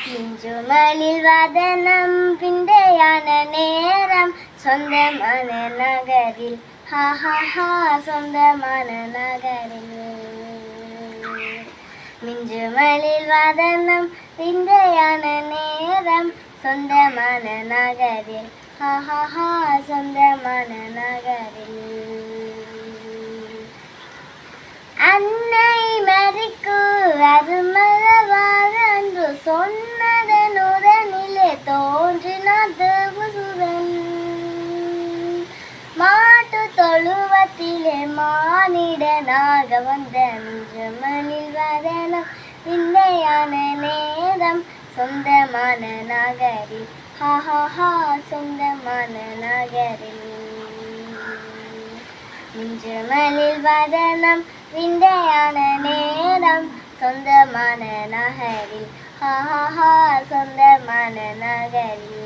மிஞ்சுமலில் வதனம் பிந்தையான நேரம் சொந்தமான நகரில் ஹஹஹா சொந்தமான நகரில் மிஞ்சுமலில் வதனம் பிந்தையான நேரம் சொந்தமான நகரில் ஹஹஹா சொந்தமான நகரில் அன்னை மறிக்கு அருமளவாக அன்று சொன்னதனுடனிலே தோன்றினார் தேவதூதன் மாட்டு தொழுவத்திலே மானிடனாக வந்த மிஞ்சுமலில் வதனம் பிந்தையான நேரம் சொந்தமான நகரில் ஹஹஹா சொந்தமான நகரில் மிஞ்சுமலில் வதனம் விந்தையான நேரம் சொந்தமான நகரில் ஹஹஹா சொந்தமான நகரில்